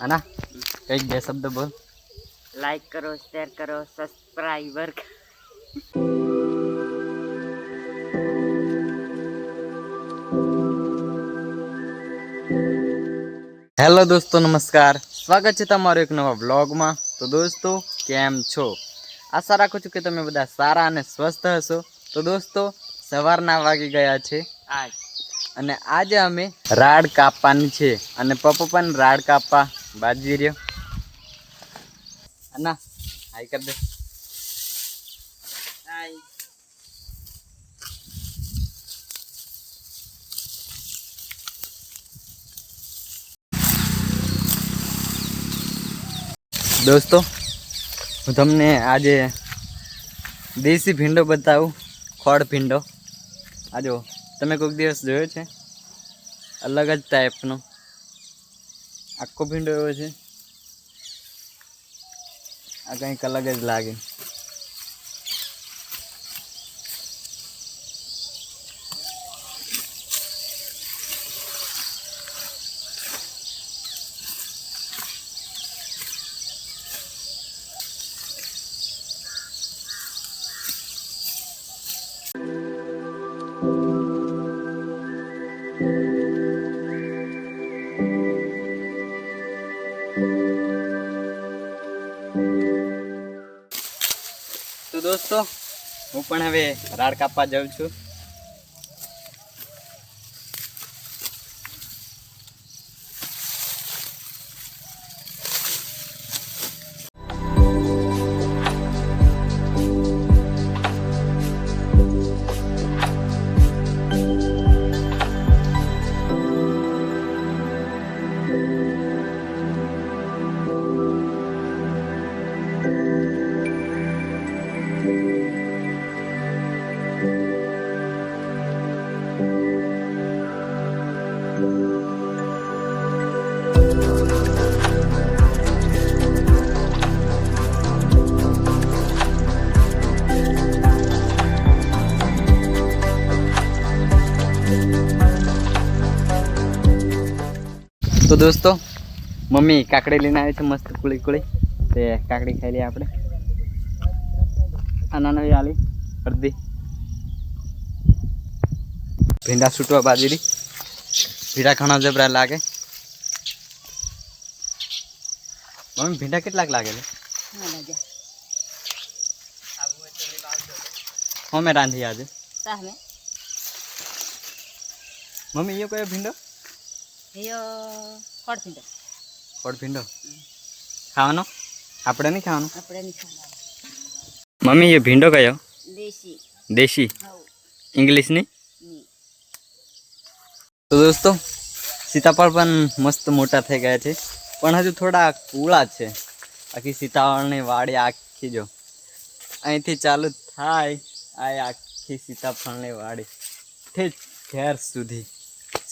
આના કઈક બે શબ્દ બોલ. લાઈક કરો, શેર કરો, સબસ્ક્રાઈબર. હેલો દોસ્તો, નમસ્કાર. સ્વાગત છે તમારું એક નવા વ્લોગમાં. તો દોસ્તો, કેમ છો? આશા રાખું છું કે તમે બધા સારા અને સ્વસ્થ હશો. તો દોસ્તો, સવારના વાગી ગયા છે અને આજે અમે રાડ કાપવાની છે અને પપ્પા પણ રાડ કાપવા બાજી રહ્યો. ના હાઈ કર દે. હાય. દોસ્તો, હું તમને આજે દેશી ભીંડો બતાવું. ખોડ ભીંડો. આ જો તમે કોઈક દિવસ જોયો છે? અલગ જ ટાઈપનો આખો ભીંડો એવો છે. આ કંઈક અલગ જ લાગે. તો દોસ્તો, હું પણ હવે રાડ કાપવા જાઉં છું. તો દોસ્તો, મમ્મી કાકડી લઈને આવી છે મસ્ત કુળી કુળી. તે કાકડી ખાઈ લઈએ આપણે. આ નાની આલી અડધી ભીંડા છૂટવા બાજરી. ભીંડા ઘણા જબરા લાગે. મમ્મી ભીંડા કેટલાક લાગે છે? અમે રાંધી આજે. મમ્મી એ કયો ભીંડો? ખોડ ભીંડો ખાવાનો? આપણે નહીં ખાવાનું. મમ્મી એ ભીંડો કયો? દેશી. ઇંગ્લિશ નહીં. તો દોસ્તો, સીતાફળ પણ મસ્ત મોટા થઈ ગયા છે, પણ હજુ થોડા કુળા છે. આખી સીતાફળની વાડી આખી જો અહીંથી ચાલુ થાય આ આખી સીતાફળની વાડી થી ઘેર સુધી.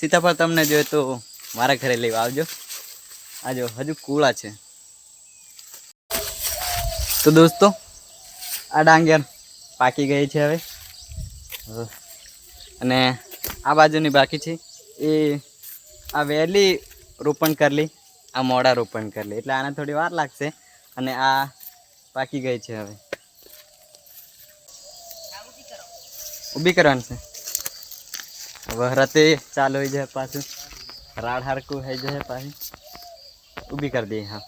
સીતાફળ તમને જોઈએ તો મારા ઘરે લેવા આવજો. આજો હજુ કુળા છે. તો દોસ્તો, આ ડાંગર પાકી ગઈ છે હવે, અને આ બાજુની બાકી છે. એ આ વહેલી રોપણ કરલી, આ મોડા રોપણ કરલી, એટલે આને થોડી વાર લાગશે. અને આ પાકી ગઈ છે. હવે ઊભી કરવાની છે. વહરાતે ચાલુ હોઈ જાય પાછું. રાડ હારકું થઈ જાય પાછી. ઊભી કરી દઈએ. હા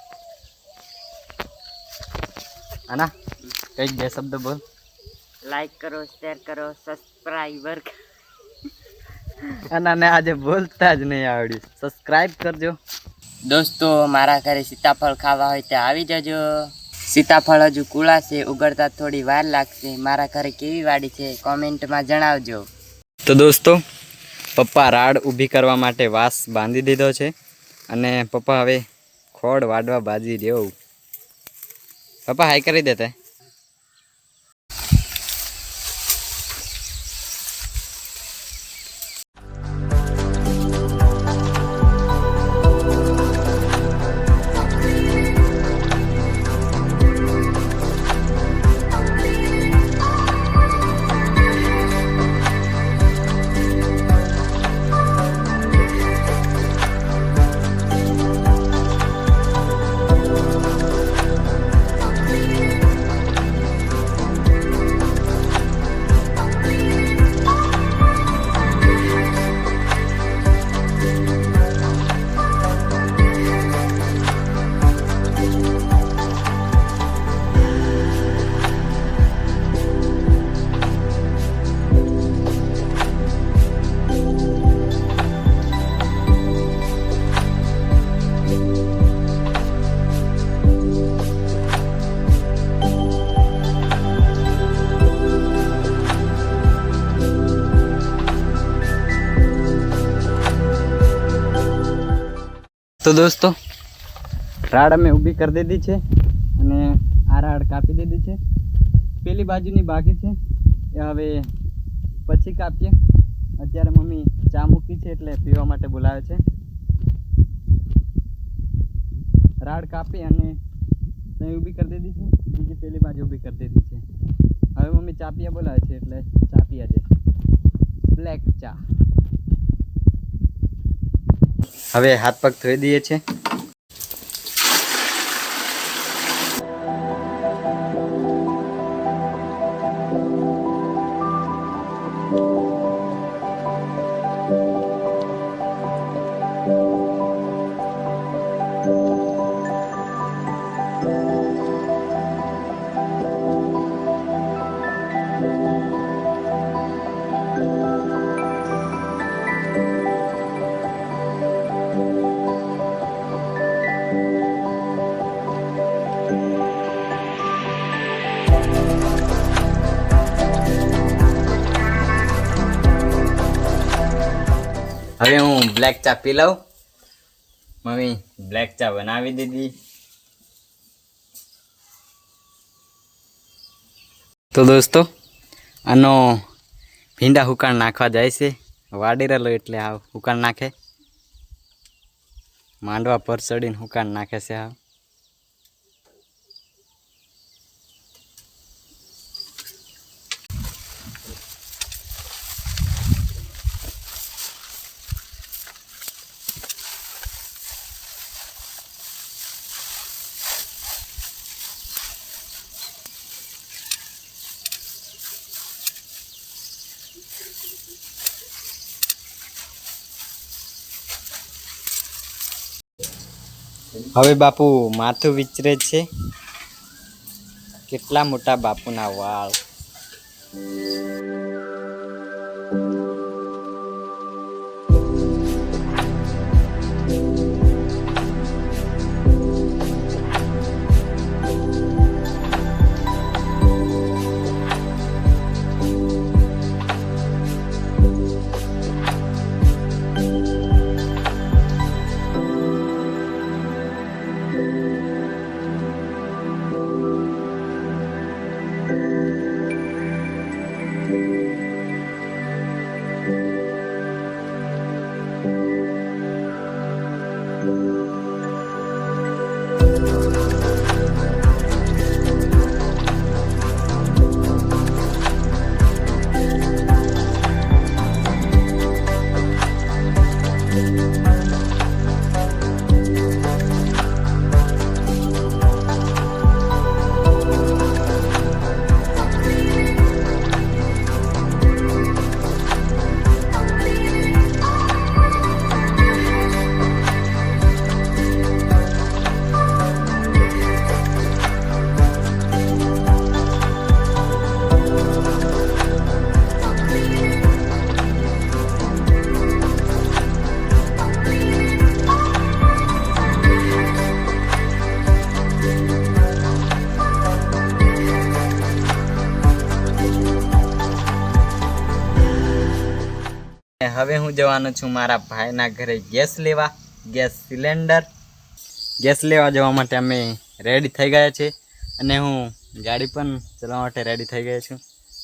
આના કઈક બે શબ્દ બોલ. લાઈક કરો, શેર કરો, સબસ્ક્રાઈબર. અને આજે બોલતા જ નહીં આવડ્યું. સબસ્ક્રાઈબ કરજો. દોસ્તો, મારા ઘરે સીતાફળ ખાવા હોય તો આવી જજો. સીતાફળ હજુ કુળા છે, ઉગડતા થોડી વાર લાગશે. મારા ઘરે કેવી વાડી છે કોમેન્ટમાં જણાવજો. તો દોસ્તો, પપ્પા રાડ ઊભી કરવા માટે વાંસ બાંધી દીધો છે અને પપ્પા હવે ખોડ વાડવા બાજી રહ્યો. પપ્પા હાઈ કરી દેતા. તો દોસ્તો રાડ અમે ઊભી કરી દીધી છે અને આ રાડ કાપી દીધી છે. પેલી બાજુની બાકી છે એ હવે પછી કાપીએ. અત્યારે મમ્મી ચા મૂકી છે એટલે પીવા માટે બોલાવે છે. રાડ કાપી અને ત્યાં ઊભી કરી દીધી છે, બીજી પેલી બાજુ ઊભી કરી દીધી છે. હવે મમ્મી ચા પીવા બોલાવે છે એટલે ચા પીવા છે, બ્લેક ચા. હવે હાથ પગ ધોઈ દઈએ છે. હવે હું બ્લેક ચા પી લઉં. મમ્મી બ્લેક ચા બનાવી દીધી. તો દોસ્તો આનો ભીંડા હુકાણ નાખવા જાય છે. વાડી રહેલો એટલે આ હુકાણ નાખે, માંડવા પર ચડીને હુકાણ નાખે છે. આ હવે બાપુ માથું વિચરે છે. કેટલા મોટા બાપુના વાળ. હવે હું જવાનો છું મારા ભાઈના ઘરે ગેસ લેવા. ગેસ સિલિન્ડર ગેસ લેવા જવા માટે અમે રેડી થઈ ગયા છે અને હું ગાડી પણ ચલાવવા માટે રેડી થઈ ગયો છું.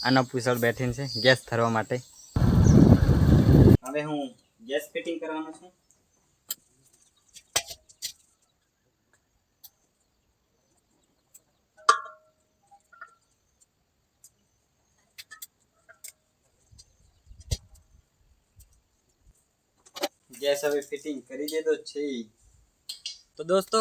આનો પૂછડ બેઠીને છે ગેસ ભરવા માટે. હવે હું ગેસ ફિટિંગ કરવાનો છું. ગેસ હવે ફિટિંગ કરી દીધો છે. તો દોસ્તો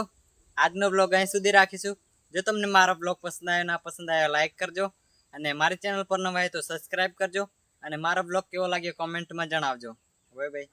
આજનો બ્લોગ અહીં સુધી રાખીશું. જો તમને મારો બ્લોગ પસંદ આવ્યો ના પસંદ આવ્યો લાઈક કરજો અને મારી ચેનલ પર નવા હોય તો સબસ્ક્રાઈબ કરજો અને મારો બ્લોગ કેવો લાગ્યો કોમેન્ટમાં જણાવજો. Bye bye.